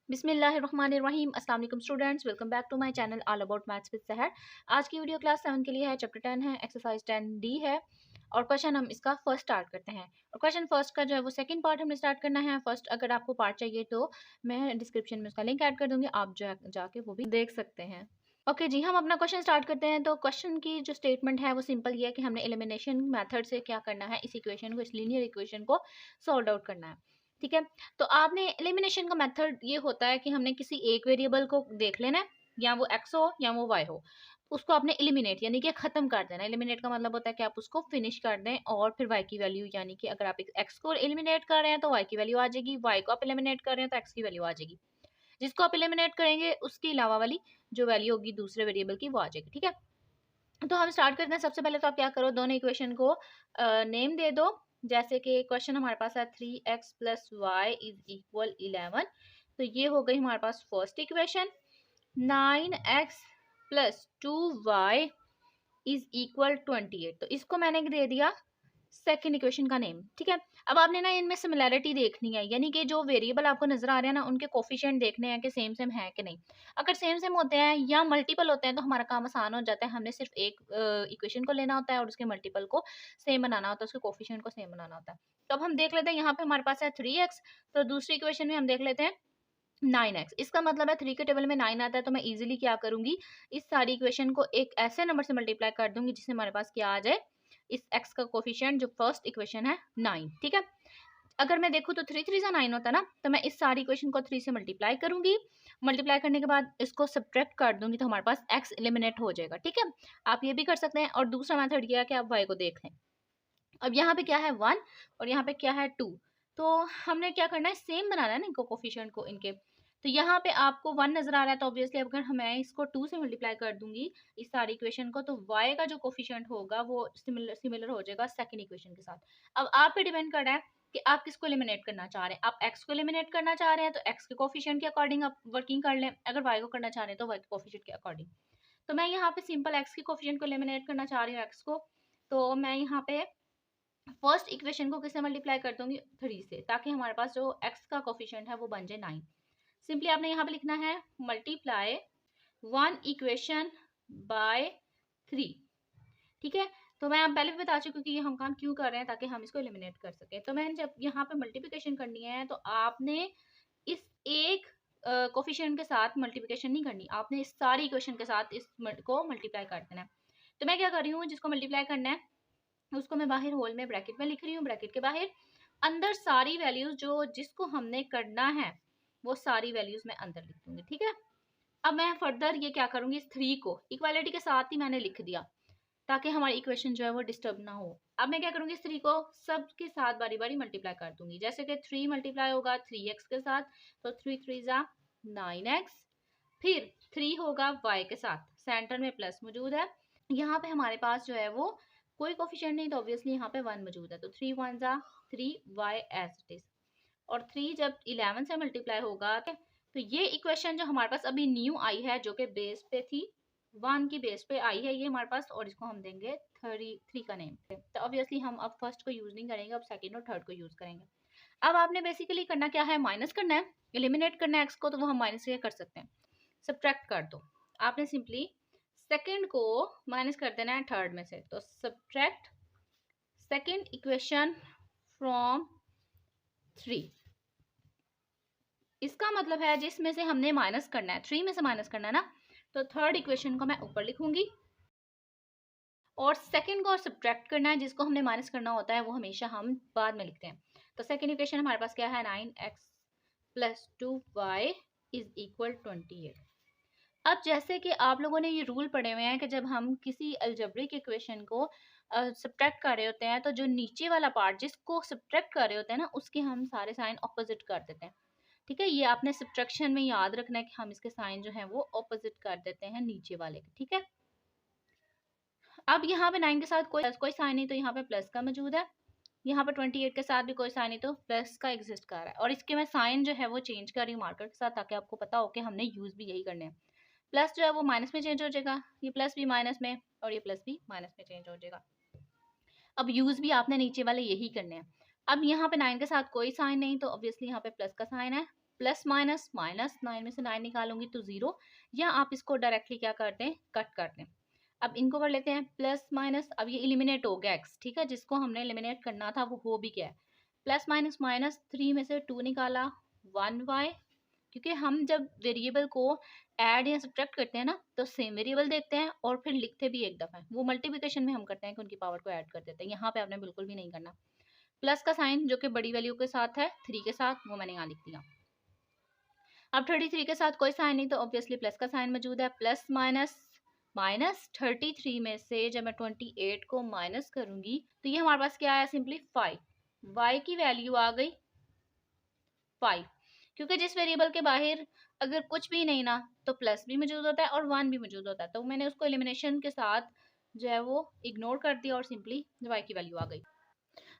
बिस्मिल्लाहिर्रहमानिर्रहीम। अस्सलाम वालेकुम students, welcome back to my channel all about maths with Sahar. आज की वीडियो क्लास 7 के लिए है, चैप्टर 10 है, एक्सरसाइज 10D है और क्वेश्चन हम इसका फर्स्ट स्टार्ट करते हैं। और क्वेश्चन फर्स्ट का जो है वो सेकंड पार्ट हमने स्टार्ट करना है। फर्स्ट अगर आपको पार्ट चाहिए तो मैं डिस्क्रिप्शन में उसका लिंक ऐड कर दूंगी, आप जाके वो भी देख सकते हैं। ओके जी, हम अपना क्वेश्चन स्टार्ट करते हैं। तो क्वेश्चन की जो स्टेटमेंट है वो सिंपल ये है कि हमने एलिमिनेशन मेथड से क्या करना है, इस इक्वेशन को, इस लीनियर इक्वेशन को सॉल्व आउट करना है। ठीक है, तो आपने एलिमिनेशन का मेथड ये होता है कि हमने किसी एक वेरिएबल को देख लेना है, या वो एक्स हो या वो वाई हो, उसको आपने एलिमिनेट यानी कि खत्म कर देना। एलिमिनेट का मतलब होता है कि आप उसको फिनिश कर दें और फिर वाई की वैल्यू, यानी कि अगर आप एक्स को एलिमिनेट कर रहे हैं तो वाई की वैल्यू आ जाएगी, वाई को आप एलिमिनेट कर रहे हैं तो एक्स की वैल्यू आ जाएगी। जिसको आप एलिमिनेट करेंगे उसके अलावा वाली जो वैल्यू होगी दूसरे वेरिएबल की वो आ जाएगी। ठीक है, तो हम स्टार्ट करते हैं। सबसे पहले तो आप क्या करो, दोनों इक्वेशन को नेम दे दो। जैसे कि क्वेश्चन हमारे पास है 3x plus Y is equal 11, तो ये हो गई हमारे पास first equation. 9x plus 2y is equal 28, तो इसको मैंने दे दिया सेकेंड इक्वेशन का नेम। ठीक है, अब आपने ना इनमें सिमिलैरिटी देखनी है, यानी कि जो वेरिएबल आपको नजर आ रहे हैं ना उनके कोफिशिएंट देखने हैं कि सेम सेम है कि नहीं। अगर सेम सेम होते हैं या मल्टीपल होते हैं तो हमारा काम आसान हो जाता है। हमने सिर्फ एक इक्वेशन को लेना होता है और उसके मल्टीपल को सेम बनाना होता है, उसके कोफिशिएंट को सेम बनाना होता है। तो अब हम देख लेते हैं, यहाँ पे हमारे पास है 3x, तो दूसरी इक्वेशन में हम देख लेते हैं 9x। इसका मतलब है 3 के टेबल में 9 आता है, तो मैं इजीली क्या करूंगी, इस सारी इक्वेशन को एक ऐसे नंबर से मल्टीप्लाई कर दूंगी जिससे हमारे पास क्या आ जाए, इस x का कोफिशिएंट जो फर्स्ट इक्वेशन है 9। ठीक है, अगर मैं देखूँ तो 3 3 से 9 होता है ना, तो मैं इस सारी इक्वेशन को 3 से मल्टीप्लाई करूंगी। मल्टीप्लाई करने के बाद इसको सब्ट्रैक्ट कर दूंगी तो हमारे पास x एलिमिनेट हो जाएगा। ठीक है, आप ये भी कर सकते हैं। और दूसरा मेथड ये है कि आप y को देख लें। अब यहाँ पे क्या है 1 और यहाँ पे क्या है 2, तो हमने क्या करना है, सेम बनाना है ना इनको, कोफिशिएंट को इनके। तो यहाँ पे आपको 1 नजर आ रहा है, तो ऑब्वियसली अगर मैं इसको 2 से मल्टीप्लाई कर दूंगी इस सारी इक्वेशन को, तो y का जो कोफिशिएंट होगा वो सिमिलर हो जाएगा सेकंड इक्वेशन के साथ। अब आप पे डिपेंड कर रहा है कि आप किसको एलिमिनेट करना चाह रहे हैं। आप x को एलिमिनेट करना चाह रहे हैं तो x के कोफिशिएंट के अकॉर्डिंग आप वर्किंग कर लें, अगर y को करना चाह रहे हैं तो y के कोफिशिएंट के अकॉर्डिंग। तो मैं यहाँ पे सिंपल x के कोफिशिएंट को एलिमिनेट करना चाह रही हूँ, x को, तो मैं यहाँ पे फर्स्ट इक्वेशन को किससे मल्टीप्लाई कर दूंगी, 3 से, ताकि हमारे पास जो x का कोफिशिएंट है वो बन जाए 9। सिंपली आपने यहाँ पे लिखना है मल्टीप्लाई 1 इक्वेशन बाय 3। ठीक है, तो मैं पहले भी बता चुकी हूँ कि ये हम काम क्यों कर रहे हैं, ताकि हम इसको एलिमिनेट कर सके। तो मैंने जब यहाँ पे मल्टीप्लिकेशन करनी है तो आपने इस एक कोफिशिएंट के साथ मल्टीप्लिकेशन नहीं करनी, आपने इस सारी इक्वेशन के साथ इस को मल्टीप्लाई कर देना है। तो मैं क्या कर रही हूँ, जिसको मल्टीप्लाई करना है उसको मैं बाहर होल में ब्रैकेट में लिख रही हूँ, ब्रैकेट के बाहर अंदर सारी वैल्यूज जो जिसको हमने करना है वो सारी वैल्यूज मैं अंदर लिख दूंगी। ठीक है, अब मैं फर्दर ये क्या करूंगी, इस 3 को इक्वालिटी के साथ ही मैंने लिख दिया ताकि हमारी इक्वेशन जो है वो डिस्टर्ब ना हो। अब मैं क्या करूंगी, इस 3 को सबके साथ बारी बारी मल्टीप्लाई कर दूंगी। जैसे कि 3 मल्टीप्लाई होगा 3x के साथ, तो 3 3 जा 9x, फिर 3 होगा y के साथ, सेंटर में प्लस मौजूद है। यहाँ पे हमारे पास जो है वो कोई कोफिशिएंट नहीं, तो ऑब्वियसली यहाँ पे 1 मौजूद है, तो 3 1 जा 3y एज इट इज। और 3 जब 11 से मल्टीप्लाई होगा तो ये इक्वेशन जो हमारे पास अभी न्यू आई है, जो कि बेस पे थी 1 की बेस पे आई है ये हमारे पास, और इसको हम देंगे 3 का नेम। तो ऑब्वियसली हम अब फर्स्ट को यूज नहीं करेंगे, अब सेकंड और थर्ड को यूज करेंगे। अब आपने बेसिकली करना क्या है, माइनस करना है, एलिमिनेट करना है एक्स को, तो वो हम माइनस से कर सकते हैं, सब्ट्रैक्ट कर दो। आपने सिंपली सेकंड को माइनस कर देना है थर्ड में से, तो सब्ट्रैक्ट सेकंड इक्वेशन फ्रॉम 3। इसका मतलब है जिसमें से हमने माइनस करना है, 3 में से माइनस करना है ना, तो थर्ड इक्वेशन को मैं ऊपर लिखूंगी और सेकंड को सब्ट्रैक्ट करना है, जिसको हमने माइनस करना होता है वो हमेशा हम बाद में लिखते हैं। तो सेकंड इक्वेशन हमारे पास क्या है, 9x plus 2y is equal 28। अब जैसे कि आप लोगों ने ये रूल पढ़े हुए हैं कि जब हम किसी अलजेब्रिक इक्वेशन को सब्ट्रैक्ट कर रहे होते हैं तो जो नीचे वाला पार्ट जिसको सब्ट्रैक्ट कर रहे होते हैं ना उसके हम सारे साइन ऑपोजिट कर देते हैं। ठीक है, ये आपने सब्ट्रैक्शन में याद रखना है कि हम इसके साइन जो है वो ऑपोजिट कर देते हैं नीचे वाले के। ठीक है, अब यहाँ पे 9 के साथ कोई साइन नहीं, तो यहाँ पे प्लस का मौजूद है। यहाँ पे 28 के साथ भी कोई साइन नहीं, तो प्लस का एग्जिस्ट कर रहा है। और इसके मैं साइन जो है वो चेंज कर रही हूँ मार्कर के साथ, ताकि आपको पता हो कि हमने यूज भी यही करने हैं। प्लस जो है वो माइनस में चेंज हो जाएगा, ये प्लस भी माइनस में और ये प्लस भी माइनस में चेंज हो जाएगा। अब यूज भी आपने नीचे वाले यही करने हैं। अब यहाँ पे 9 के साथ कोई साइन नहीं, तो ऑब्वियसली यहाँ पे प्लस का साइन है, प्लस माइनस, माइनस 9 में से 9 निकालूंगी तो 0, या आप इसको डायरेक्टली क्या करते हैं, कट करते हैं। अब इनको कर लेते हैं प्लस माइनस, अब ये इलिमिनेट हो गया x, ठीक है, जिसको हमने एलिमिनेट करना था वो हो भी गया है। प्लस माइनस माइनस 3 में से 2 निकाला 1y, क्योंकि हम जब वेरिएबल को ऐड या सब्ट्रैक्ट करते हैं ना तो सेम वेरिएबल देखते हैं और फिर लिखते भी एक दफा, वो मल्टीप्लिकेशन में हम करते हैं कि उनकी पावर को ऐड कर देते हैं, यहाँ पे आपने बिल्कुल भी नहीं करना। प्लस का साइन जो कि बड़ी वैल्यू के साथ है 3 के साथ, वो मैंने यहाँ लिख दिया। अब 33 के साथ कोई साइन नहीं तो ऑब्वियसली प्लस का साइन मौजूद है। प्लस माइनस माइनस 33 में से जब मैं 28 को माइनस करूंगी तो ये हमारे पास क्या आया, सिंपली 5। y की वैल्यू आ गई 5, क्योंकि जिस वेरिएबल के बाहर अगर कुछ भी नहीं ना तो प्लस भी मौजूद होता है और 1 भी मौजूद होता है, तो मैंने उसको एलिमिनेशन के साथ जो है वो इग्नोर कर दिया और सिंपली y की वैल्यू आ गई।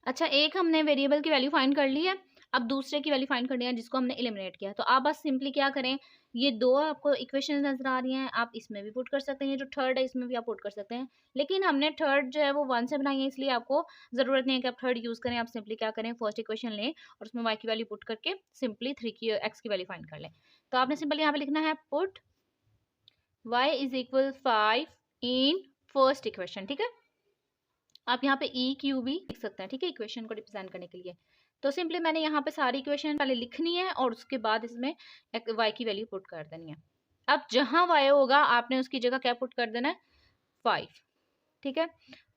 अच्छा, एक हमने वेरिएबल की वैल्यू फाइंड कर ली है, अब दूसरे की वैल्यू फाइंड करनी है जिसको हमने एलिमिनेट किया। तो आप बस सिंपली क्या करें, ये दो आपको इक्वेशन नजर आ रही हैं, आप इसमें भी पुट कर सकते हैं, ये जो थर्ड है इसमें भी आप पुट कर सकते हैं, लेकिन हमने थर्ड जो है वो 1 से बनाई है, इसलिए आपको जरूरत नहीं है कि आप थर्ड यूज करें। आप सिंपली क्या करें, फर्स्ट इक्वेशन लें और उसमें y की वैल्यू पुट करके सिंपली 3 की x की वैल्यू फाइंड कर लें। तो आपने सिंपली यहाँ पे लिखना है put y is equal 5 in first equation, ठीक है। आप यहाँ पे ई क्यू भी लिख सकते हैं, ठीक है, इक्वेशन को रिप्रेजेंट करने के लिए। तो सिंपली मैंने यहाँ पे सारी इक्वेशन पहले लिखनी है और उसके बाद इसमें y की वैल्यू पुट कर देनी है। अब जहां y होगा आपने उसकी जगह क्या पुट कर देना है, 5, ठीक है,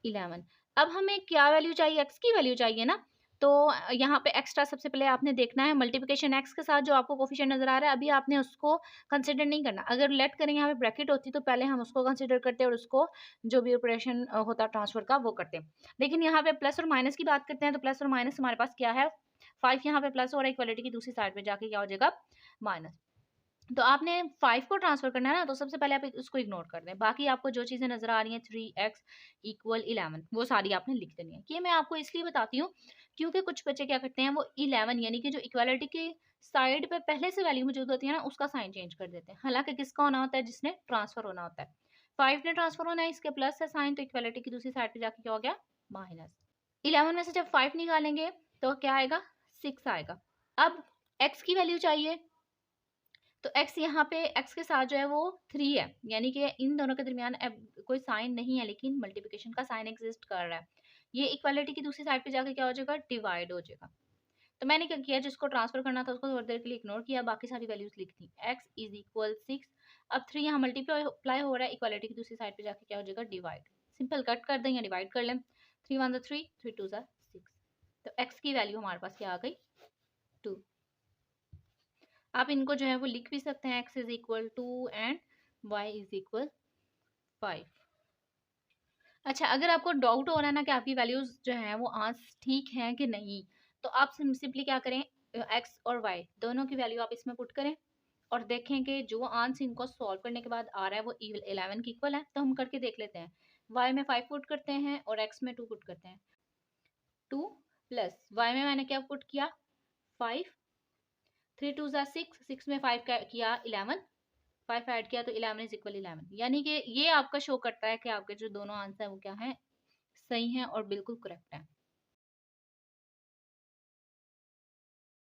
11। अब हमें क्या वैल्यू चाहिए, x की वैल्यू चाहिए ना, तो यहाँ पे एक्स्ट्रा सबसे पहले आपने देखना है मल्टीप्लिकेशन x के साथ जो आपको कोफिशिएंट नजर आ रहा है, अभी आपने उसको कंसिडर नहीं करना। अगर लेट करें यहाँ पे ब्रैकेट होती तो पहले हम उसको कंसिडर करते और उसको जो भी ऑपरेशन होता ट्रांसफर का वो करते, लेकिन यहाँ पे प्लस और माइनस की बात करते हैं। तो प्लस और माइनस हमारे पास क्या है, 5 यहाँ पे प्लस और इक्वलिटी की दूसरी साइड पे जाके क्या हो जाएगा, माइनस। तो आपने 5 को ट्रांसफर करना है ना, तो सबसे पहले आप उसको इग्नोर कर दें, बाकी आपको जो चीजें नजर आ रही हैं 3x इक्वल 11 वो सारी आपने लिख देनी है। ये मैं आपको इसलिए बताती हूँ क्योंकि कुछ बच्चे क्या करते हैं, वो 11 यानी कि जो इक्वालिटी के साइड पे पहले से वैल्यू मौजूद होती है ना उसका साइन चेंज कर देते हैं, हालांकि किसका होना होता है, जिसने ट्रांसफर होना होता है। 5 ने ट्रांसफर होना है, इसके प्लस है साइन, तो इक्वालिटी की दूसरी साइड पे जाके क्या हो गया, माइनस। 11 में से जब 5 निकालेंगे तो क्या आएगा, 6 आएगा। अब x की वैल्यू चाहिए, तो x यहाँ पे x के साथ जो है वो 3 है, यानी कि इन दोनों के दरमियान कोई साइन नहीं है, लेकिन मल्टीप्लिकेशन का साइन एग्जिस्ट कर रहा है। ये इक्वालिटी की दूसरी साइड पे जाके क्या हो जाएगा, डिवाइड हो जाएगा। तो मैंने क्या किया, जिसको ट्रांसफर करना था उसको थोड़ी देर के लिए इग्नोर किया, बाकी सारी वैल्यूज लिख दी। x इज इक्वल 6, अब 3 यहाँ मल्टीप्लाई हो रहा है, इक्वालिटी की दूसरी साइड पे जाके क्या हो जाएगा, डिवाइड। सिंपल कट कर दें या डिवाइड कर लें, 3 1 3, 3 2 6। तो x की वैल्यू हमारे पास क्या आ गई, 2। आप इनको जो है वो लिख भी सकते हैं, x is equal 2 and y is equal 5। अच्छा, अगर आपको डाउट हो रहा है ना कि आपकी वैल्यूज जो है वो आज ठीक हैं कि नहीं, तो आप सिंपली क्या करें, x और y दोनों की वैल्यू आप इसमें पुट करें और देखें कि जो आंसर इनको सॉल्व करने के बाद आ रहा है वो 11 की इक्वल है। तो हम करके देख लेते हैं, y में 5 पुट करते हैं और x में 2 पुट करते हैं। 2 प्लस y में मैंने क्या पुट किया, 5, 3 2 6, 6 में 5 किया 11, 5 ऐड किया तो 11 इज इक्वल 11, यानी कि ये आपका शो करता है कि आपके जो दोनों आंसर है वो क्या है, सही हैं और बिल्कुल करेक्ट है।